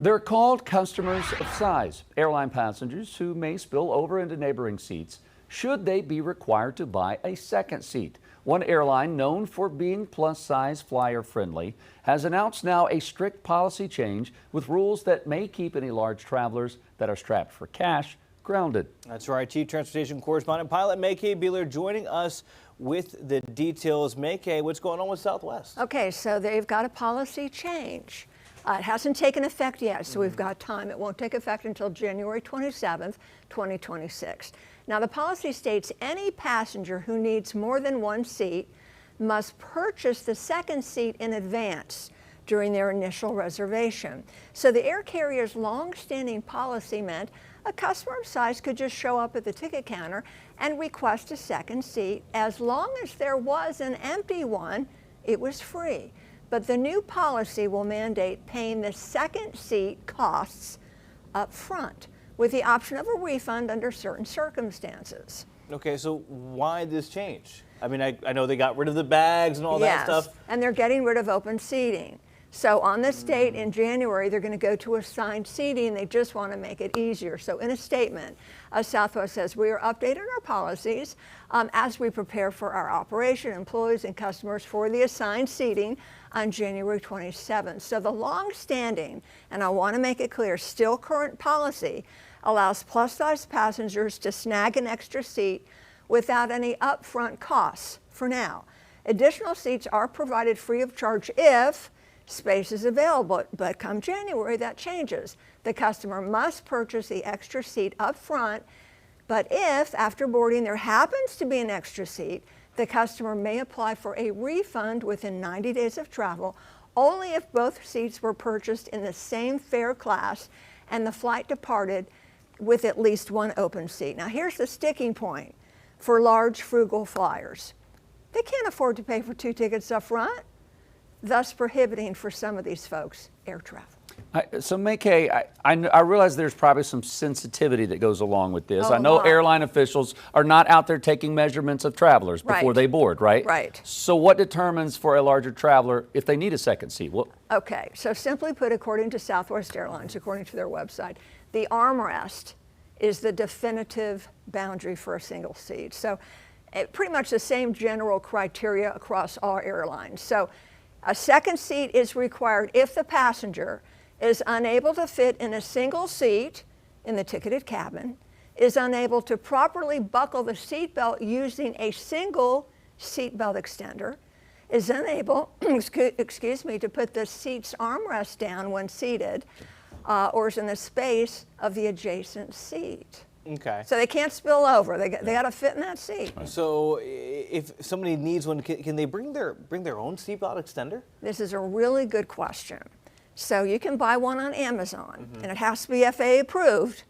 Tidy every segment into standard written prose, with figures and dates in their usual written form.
They're called customers of size, airline passengers who may spill over into neighboring seats. Should they be required to buy a second seat? One airline known for being plus-size flyer friendly has announced now a strict policy change with rules that may keep any large travelers that are strapped for cash grounded. That's right. Chief Transportation Correspondent Pilot May-Kay Beeler joining us with the details. May-Kay, what's going on with Southwest? Okay, so they've got a policy change. It hasn't taken effect yet, so we've got time. It won't take effect until January 27th, 2026. Now, the policy states any passenger who needs more than one seat must purchase the second seat in advance during their initial reservation. So the air carrier's long-standing policy meant a customer of size could just show up at the ticket counter and request a second seat. As long as there was an empty one, it was free. But the new policy will mandate paying the second seat costs up front with the option of a refund under certain circumstances. Okay, so why this change? I mean, I know they got rid of the bags and all that stuff. Yes, and they're getting rid of open seating. So on this date in January, they're going to go to assigned seating. They just want to make it easier. So in a statement, Southwest says, we are updating our policies as we prepare for our operation, employees, and customers for the assigned seating on January 27th. So the long-standing, and I want to make it clear, still current policy allows plus-size passengers to snag an extra seat without any upfront costs for now. Additional seats are provided free of charge if space is available, but come January, that changes. The customer must purchase the extra seat up front, but if after boarding there happens to be an extra seat, the customer may apply for a refund within 90 days of travel, only if both seats were purchased in the same fare class and the flight departed with at least one open seat. Now here's the sticking point for large frugal flyers. They can't afford to pay for 2 tickets up front, thus prohibiting for some of these folks air travel. So May-Kay, I realize there's probably some sensitivity that goes along with this. Oh, I know my. airline officials are not out there taking measurements of travelers before they board, right? Right. So what determines for a larger traveler if they need a second seat? Okay, so simply put, according to Southwest Airlines, according to their website, the armrest is the definitive boundary for a single seat. So pretty much the same general criteria across all airlines. So a second seat is required if the passenger is unable to fit in a single seat in the ticketed cabin, is unable to properly buckle the seatbelt using a single seatbelt extender, is unable, excuse me, to put the seat's armrest down when seated, or is in the space of the adjacent seat. Okay. So they can't spill over. They got to fit in that seat. So if somebody needs one, can they bring their own seatbelt extender? This is a really good question. So you can buy one on Amazon, and it has to be FAA approved,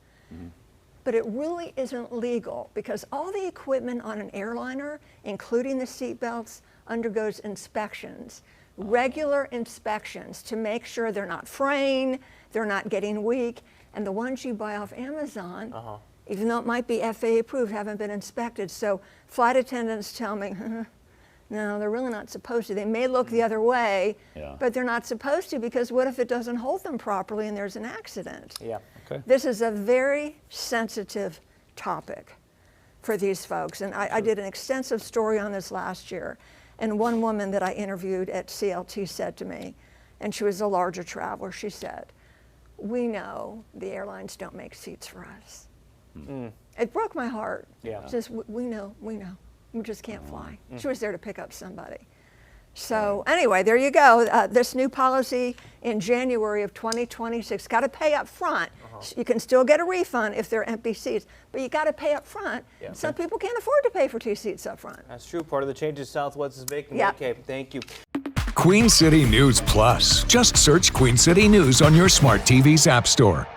but it really isn't legal because all the equipment on an airliner, including the seatbelts, undergoes inspections, regular inspections to make sure they're not fraying, they're not getting weak, and the ones you buy off Amazon, even though it might be FAA approved, haven't been inspected. So flight attendants tell me, no, they're really not supposed to. They may look the other way, but they're not supposed to because what if it doesn't hold them properly and there's an accident? Yeah. Okay. This is a very sensitive topic for these folks. And I did an extensive story on this last year. And one woman that I interviewed at CLT said to me, and she was a larger traveler, she said, we know the airlines don't make seats for us. It broke my heart. Yeah. Just, we know. We just can't fly. She was there to pick up somebody. So anyway, there you go. This new policy in January of 2026, got to pay up front. You can still get a refund if they're empty seats, but you got to pay up front. Some people can't afford to pay for 2 seats up front. That's true. Part of the changes Southwest is making. Yeah. Okay, thank you. Queen City News Plus. Just search Queen City News on your smart TV's app store.